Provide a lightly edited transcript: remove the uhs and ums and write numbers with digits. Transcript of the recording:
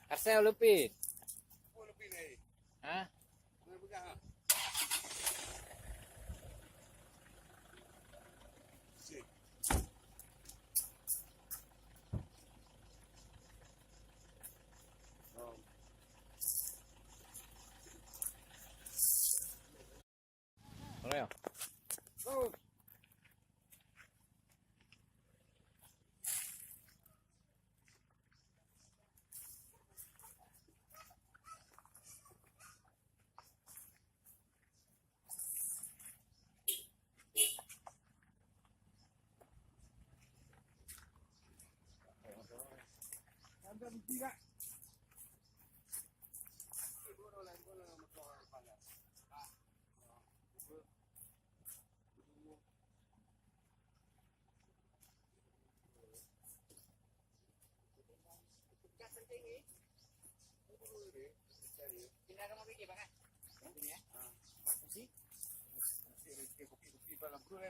Asal lebih. Oh, lebih ni. Ha? Mana pegang ah? Sik. Oh. Boleh ya? Oh. Anda bukti tak? Bodoh lah, motor panas. Pindah rumah pergi bang kan? Sini ya. Masih? Masih kopi-kopi dalam. Bro,